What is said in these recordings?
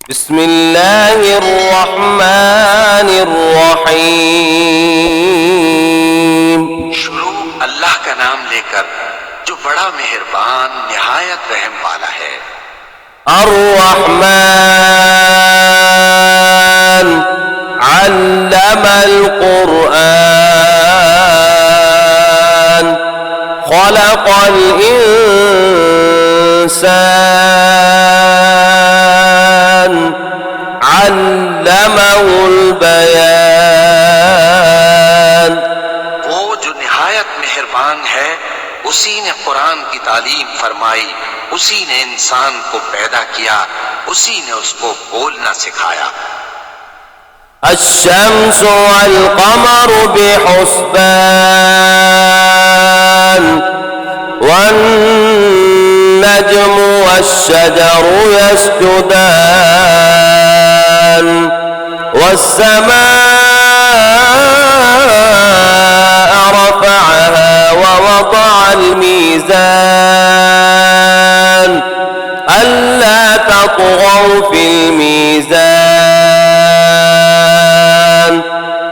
बिस्मिल्लाहिर्रहमानिर्रहीम। शुरू अल्लाह का नाम लेकर जो बड़ा मेहरबान निहायत रहम वाला है। अर्रहमान अल्लमल कुरआन खलक़ल इंसान अल्लमहुल बयान। वो जो निहायत मेहरबान है, उसी ने कुरान की तालीम फरमाई, उसी ने इंसान को पैदा किया, उसी ने उसको बोलना सिखाया। अश्शम्सु वल क़मरु बिहुस्बान वन्नज्मु वश्शजरु यस्जुदान वस्समाअ रफ़अहा ववضعल मीज़ान अल्ला तत्ग़ौ फ़िल मीज़ान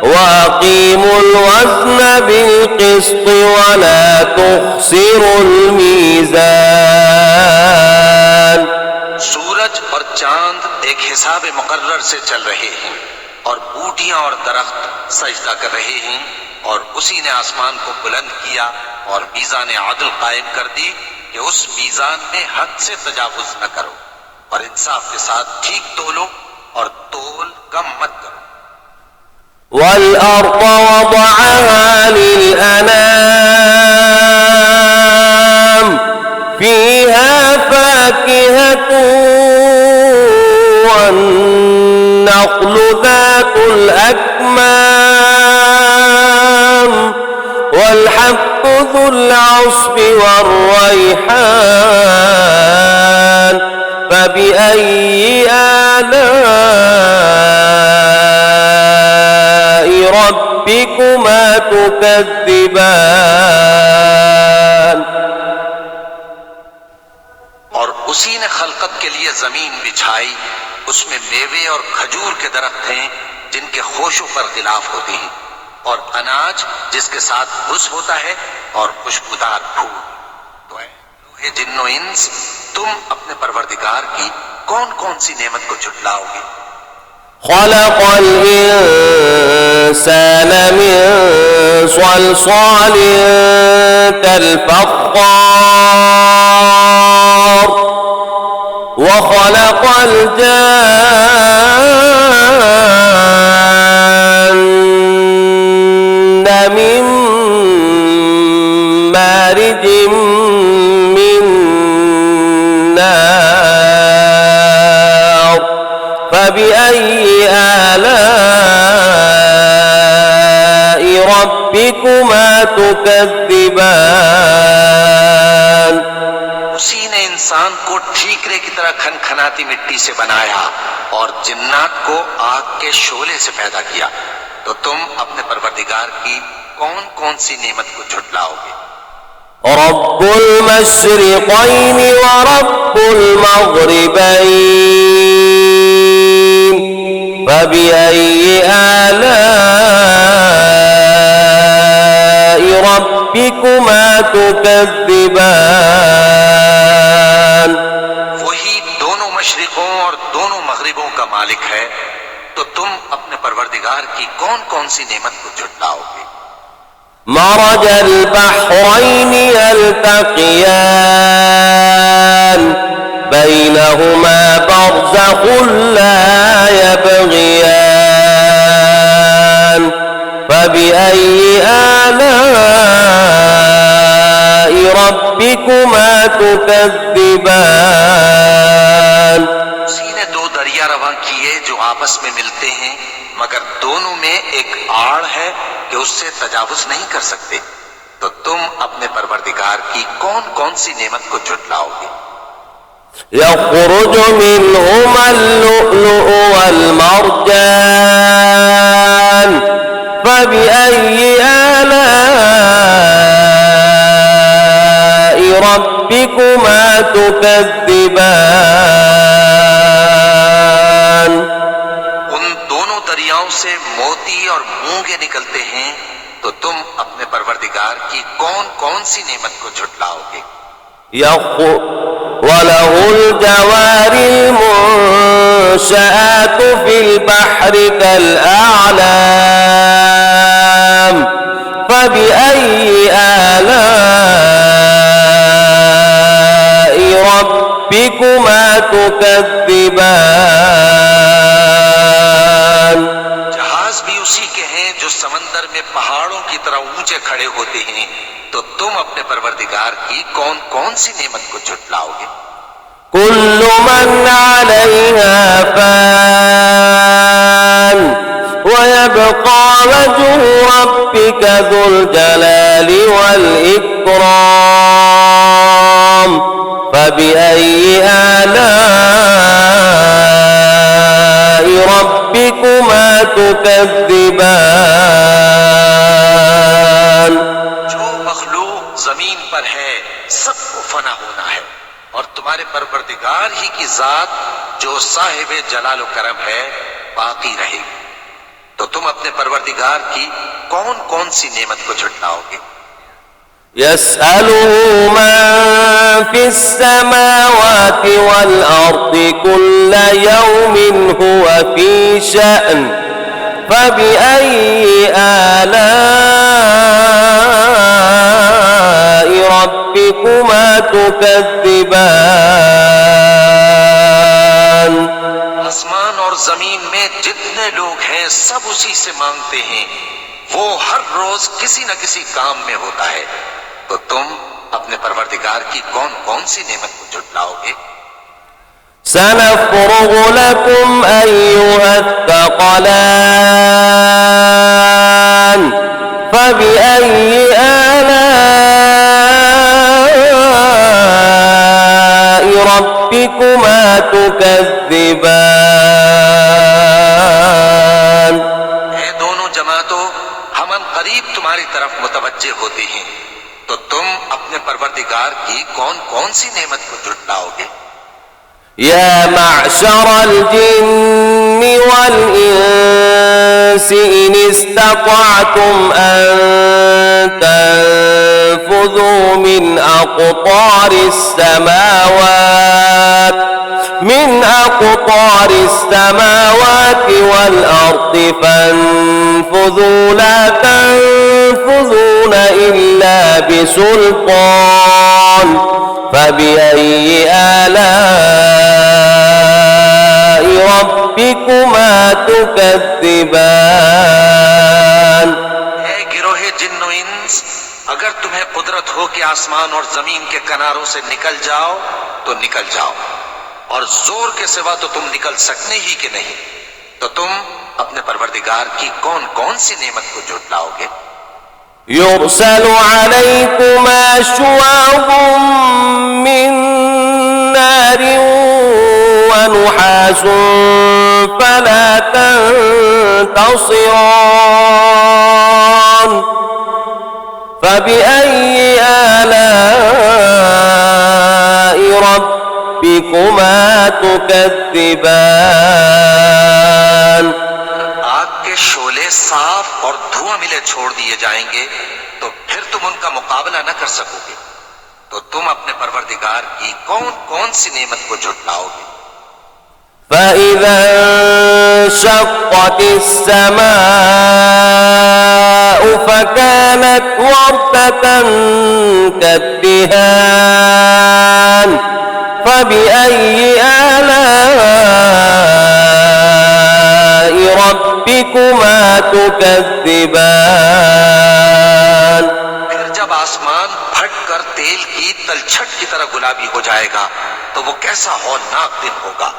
वअक़ीमुल वज़्न बिल-क़िस्ति वला तुख़्सिरुल मीज़ान। सूरज और चांद एक हिसाब मुकर्रर से चल रहे हैं और बूटियां और दरख्त सजदा कर रहे हैं, और उसी ने आसमान को बुलंद किया और मीज़ान आदल कायम कर दी कि उस मीज़ान में हद से तजावुज न करो और इंसाफ के साथ ठीक तोलो और तोल कम मत करो। वल-अर्ज़ वज़अहा लिल-अनाम फ़ीहा फ़ाकिहतुन वन्नख़्लु ज़ातुल अक्माम वल-हब्बु ज़ुल अस्फ़ि वर्रैहान फ़बिअय्यि आलाइ रब्बिकुमा तुकज़्ज़िबान। और उसी ने खलकत के लिए जमीन बिछाई, उसमें मेवे और खजूर के दरख्त हैं जिनके खोशों पर गिलाफ होती हैं, और अनाज जिसके साथ भुस होता है और खुशबूदार फूल। तो ऐ जिन्नो इंस, तुम अपने परवरदिगार की कौन कौन सी नेमत को झुटलाओगे? खलक़ल इंसान मिन सलसालिन कल-फ़ख़्ख़ार व खलक़ल जान्न मिन मारिजिम मिन नार फ़बिअय्यि आलाइ रब्बिकुमा तुकज़्ज़िबान। उसी ने इंसान को ठीकरे की तरह खनखनाती मिट्टी से बनाया और जिन्नात को आग के शोले से पैदा किया। तो तुम अपने परवरदिगार की कौन कौन सी नेमत को झुटलाओगे? रब्बुल मशरिक़ैनि व रब्बुल मग़रिबैन फ़बिअय्यि आलाइ रब्बिकुमा तुकज़्ज़िबान। वही दोनों मशरिकों और दोनों मगरिबों का मालिक है, तो तुम अपने परवरदिगार की कौन कौन सी नेमत को झुटलाओगे? मरजल बहरैनि यल्तक़ियान बैनहुमा बरज़ख़ुन ला यबग़ियान फ़बिअय्यि आलाइ रब्बिकुमा तुकज़्ज़िबान। उसी ने दो दरिया रवां किए जो आपस में मिलते हैं, मगर दोनों में एक आड़ है कि उससे तजावुज नहीं कर सकते। तो तुम अपने परवरदिगार की कौन कौन सी नेमत को झुटलाओगे? यख़रुजु मिनहुमल लुअ्लुअु वल मरजान फ़बिअय्यि आलाइ रब्बिकुमा तुकज़्ज़िबान। से मोती और मूंगे निकलते हैं, तो तुम अपने परवरदिगार की कौन कौन सी नेमत को झुटलाओगे। وله الجوار المنشآت في البحر كالأعلام فبأي آلاء ربكما تكذبان। जहाज भी उसी के हैं जो समंदर में पहाड़ों की तरह ऊंचे खड़े होते हैं, तो तुम अपने परवरदिगार की कौन कौन सी नेमत को झुटलाओगे। كل من عليها فان ويبقى وجه ربك ذو الجلال والإكرام فبأي آلاء ربكما تكذبان। जो मखलूक जमीन पर है सबको फना होना है, और तुम्हारे परवरदिगार ही की जात जो साहिब जलाल व करम है बाकी रहेगी। तो तुम अपने परवरदिगार की कौन कौन सी नेमत को झुटलाओगे। يسأله من في السماوات والأرض كل يوم هو في شأن فبأي آلاء ربكما تكذبان। आसमान और जमीन में जितने लोग हैं सब उसी से मांगते हैं, वो हर रोज किसी न किसी काम में होता है। तो तुम अपने परवरदिगार की कौन कौन सी नेमत को झुटलाओगे। سنفرغ لكم أيها الثقلان فبأي آلاء ربكما تكذبان। ये दोनों जमातों हम करीब तुम्हारी तरफ मुतवज्जे होते हैं, तो तुम अपने परवरदिगार की कौन कौन सी नेमत को झुटलाओगे। يا معشر الجن والإنس إن استطعتم أن تنفذوا من أقطار السماوات والأرض فانفذوا لا تنفذون إلا بسلطان فبأي آلاء ربكما تكذبان। गिरोहे जिन्नो इंस, अगर तुम्हें कुदरत हो कि आसमान और जमीन के किनारों से निकल जाओ तो निकल जाओ, और जोर के सिवा तो तुम निकल सकने ही के नहीं। तो तुम अपने परवरदिगार की कौन कौन सी नेमत को झुटलाओगे। يرسل عليكما شواظ من نار ونحاس فلا تنتصران فبأي آلاء ربكما تكذبان। आग के शोले साफ और धुआं मिले छोड़ दिए जाएंगे, तो फिर तुम उनका मुकाबला न कर सकोगे। तो तुम अपने परवरदिगार की कौन कौन सी नेमत को झुटलाओगे। فإذا انشقت السماء فكانت وردة كالدهان فبأي آلاء ربكما تكذبان। फिर जब आसमान फट कर तेल की तलछट की तरह गुलाबी हो जाएगा, तो वो कैसा हौलनाक दिन होगा।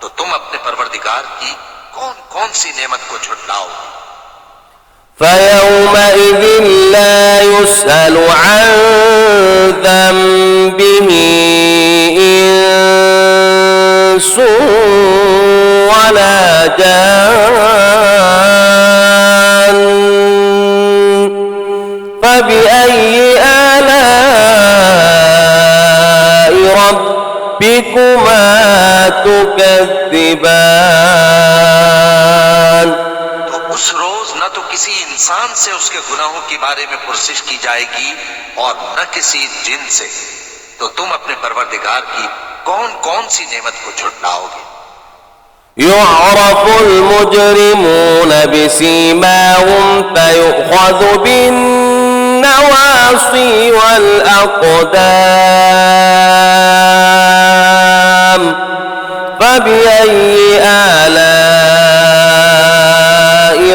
तो तुम अपने परवरदिगार की कौन कौन सी नेमत को झुटलाओगे। فيومئذ لا يسأل عن ذنبه إنس ولا جان فبأي آلاء ربكما تكذبان। तो उस रोज न तो किसी इंसान से उसके गुनाहों के बारे में पुरसिश की जाएगी और न किसी जिन से। तो तुम अपने परवरदिगार की कौन कौन सी नेमत को झुटलाओगे? يعرف المجرمون بسيماهم فيؤخذ بالنواصي والأقدام فبأي آلاء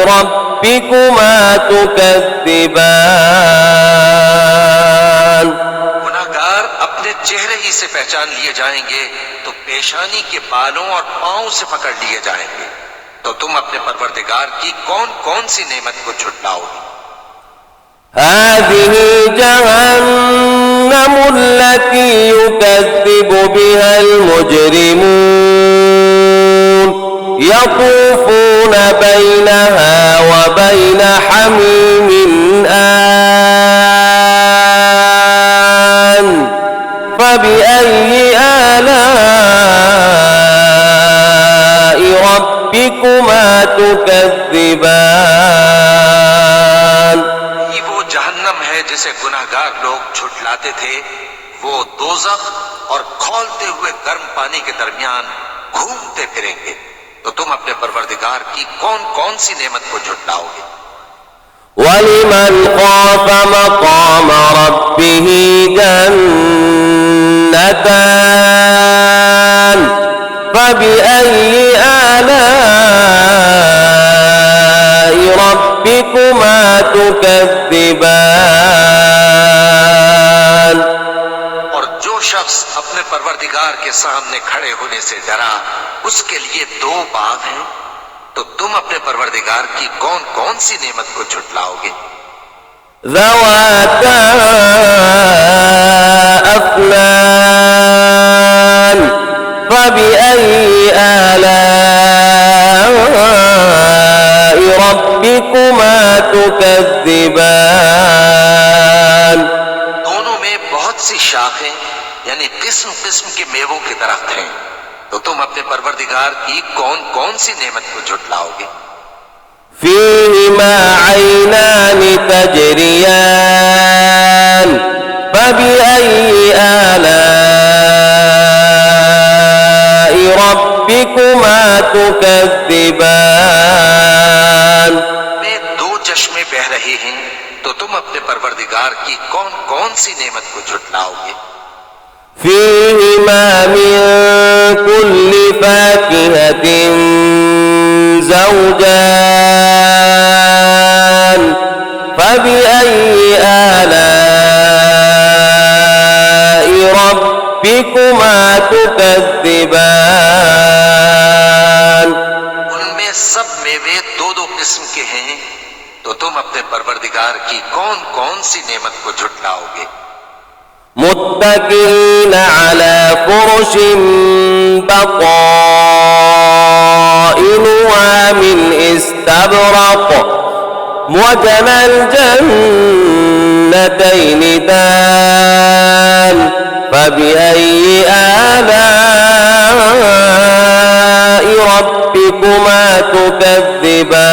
ربكما تكذبان। गुनाहगार अपने चेहरे ही से पहचान लिए जाएंगे तो पेशानी के बालों और पांव से पकड़ लिए जाएंगे। तो तुम अपने परवरदिगार की कौन कौन सी नेमत को झुटलाओगे? هذه جهنم التي يكذب بها المجرمون يطوفون بينها وبين حميم آن فبأي آلاء ربكما تكذبان। ये वो जहन्नम है जिसे गुनाहगार लोग झुटलाते थे। वो दोज़ख और खौलते हुए गर्म पानी के दरमियान घूमते फिरेंगे। तो तुम अपने परवरदिगार की कौन कौन सी नेमत को झुटलाओगे? ولمن خاف مقام ربه جنتان فبأي آلاء ربكما تكذبان। और जो शख्स अपने परवरदिगार के सामने खड़े होने से डरा उसके लिए दो बाग हैं। तो तुम अपने परवरदिगार की कौन कौन सी नेमत को झुटलाओगे? ذواتا أفنان فبأي آلاء ربكما تكذبان। दोनों में बहुत सी शाखें यानी किस्म किस्म के मेवों के दरख्त हैं। तो तुम अपने परवरदिगार की कौन कौन सी नेमत को झुटलाओगे? فيهما عينان تجريان فبأي آلاء ربكما تكذبان। में दो चश्मे बह रहे हैं। तो तुम अपने परवरदिगार की कौन कौन सी नेमत को झुटलाओगे? فيهما من كل فاكهة زوجان فبأي آلاء ربكما تكذبان। उनमें सब मेवे दो दो किस्म के हैं। तो तुम अपने परवरदिगार की कौन कौन सी नेमत को झुटलाओगे? متكئين على فرش بطائنها من استبرق وجنى الجنتين دان فبأي آلاء ربكما تكذبان।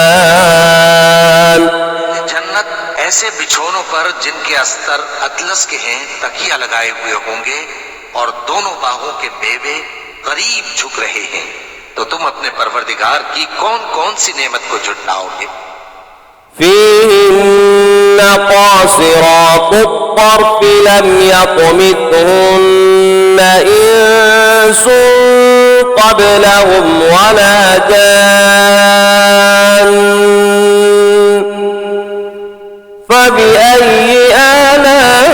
जन्नत ऐसे बिछोनों पर जिनके अस्तर अतलस के हैं तकिया लगाए हुए होंगे और दोनों बाहों के मेवे करीब झुक रहे हैं। तो तुम अपने परवरदिगार की कौन कौन सी नेमत को झुटलाओगे? فيهن قاصرات الطرف لم يطمثهن إنس قبلهم ولا جان فبأي آلاء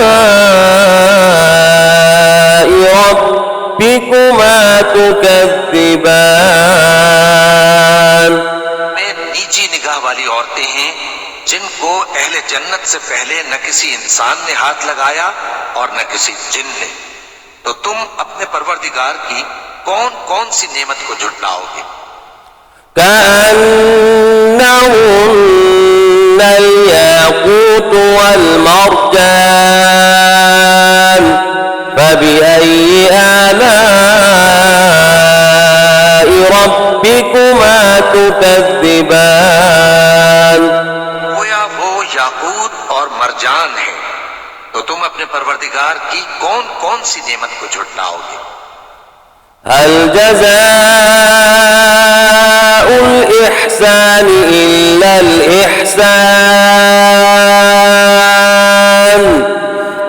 ربكما تكذبان। में नीची निगाह वाली औरतें हैं जिनको अहले जन्नत से पहले न किसी इंसान ने हाथ लगाया और न किसी जिन ने। तो तुम अपने परवरदिगार की कौन कौन सी नेमत को झुटलाओगे? كأنهن الياقوت والمرجان فبأي آلاء ربكما تكذبان। अपने परवरदिगार की कौन कौन सी नेमत को झुटलाओगे? هل جزاء الإحسان إلا الإحسان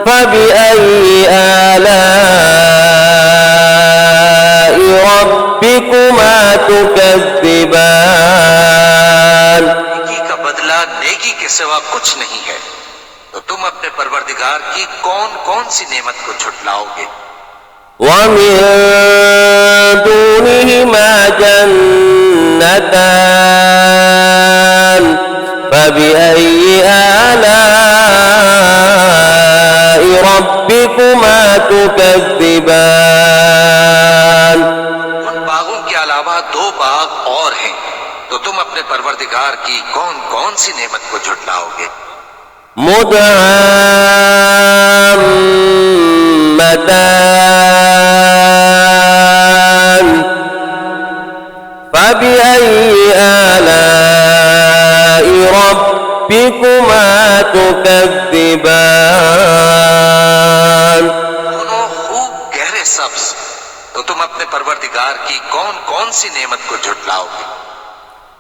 فبأي آلاء ربكما تكذبان नेकी का बदला नेकी के सिवा कुछ नहीं है, तो तुम अपने परवरदिगार की कौन कौन सी नेमत को झुटलाओगे? ومن دونهما جنتان فبأي آلاء ربكما تكذبان उन बागों के अलावा दो बाग और हैं, तो तुम अपने परवरदिगार की कौन कौन सी नेमत को झुटलाओगे? مدهامتان فبأي آلاء ربكما تكذبان दोनों खूब गहरे सब्ज, तो तुम अपने परवरदिगार की कौन कौन सी नेमत को झुटलाओगे?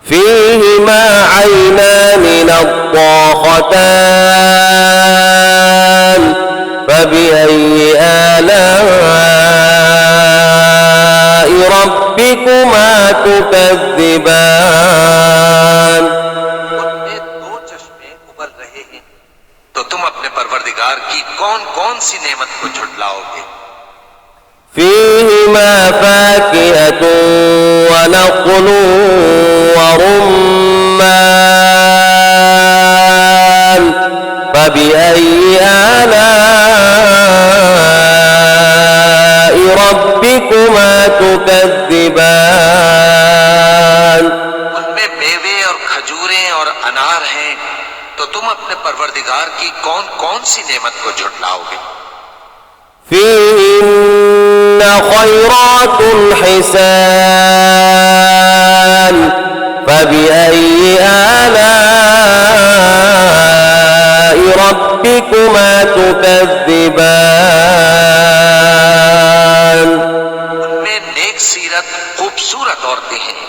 فيهما عينان نضاختان فبأي آلاء ربكما تكذبان उनमें दो चश्मे उबल रहे हैं, तो तुम अपने परवरदिगार की कौन कौन सी नेमत को झुटलाओगे? فيهما فاكهة ونخل ورمان فبأي آلاء ربكما تكذبان उनमें मेवे और खजूरें और अनार हैं, तो तुम अपने परवरदिगार की कौन कौन सी नेमत को झुटलाओगे? فيهن خيرات حسان فبأي آلاء ربكما تكذبان उनमें नेक सीरत खूबसूरत औरतें हैं,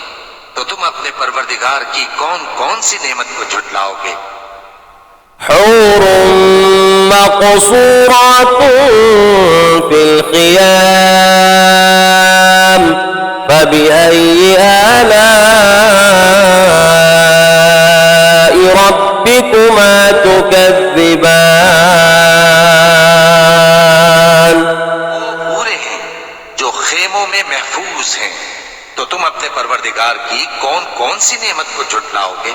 तो तुम अपने परवरदिगार की कौन कौन सी नेमत को झुटलाओगे? حور مقصورات في الخيام فبأي آلاء ربكما تكذبان वो पूरे हैं जो खेमों में महफूज हैं, तो तुम अपने परवरदिगार की कौन कौन सी नेमत को झुटलाओगे?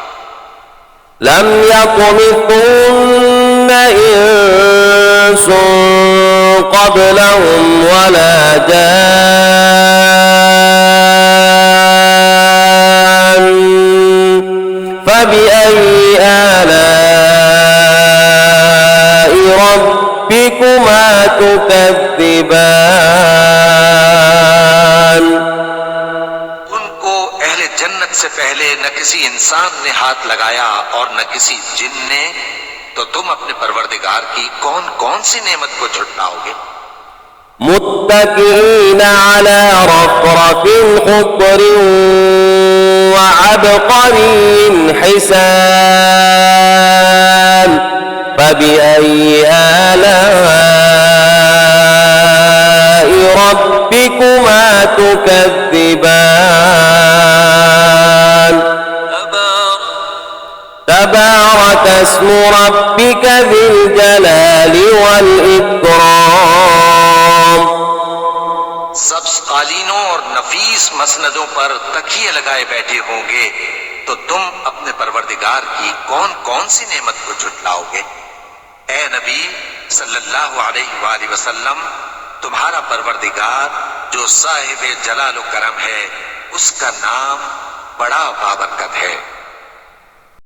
لم يطمثهن إنس قبلهم ولا جان فبأي آلاء ربكما تكذبان उनको अहले जन्नत से पहले न किसी इंसान ने हाथ लगाया और न किसी जिन ने, तो तुम अपने परवरदिगार की कौन कौन सी नेमत को झुटलाओगे? متكئين على رفرف خضر وعبقري حسان فبأي آلاء ربكما تكذبان تبارك اسم ربك ذي الجلال والإكرام सब्ज कालीनों और नफीस मसनदों पर तकिए लगाए बैठे होंगे, तो तुम अपने परवरदिगार की कौन कौन सी नेमत को झुटलाओगे? ए नबी सल्लल्लाहु अलैहि वसल्लम, तुम्हारा परवरदिगार जो साहिब जलाल करम है, उसका नाम बड़ा बाबरकत है।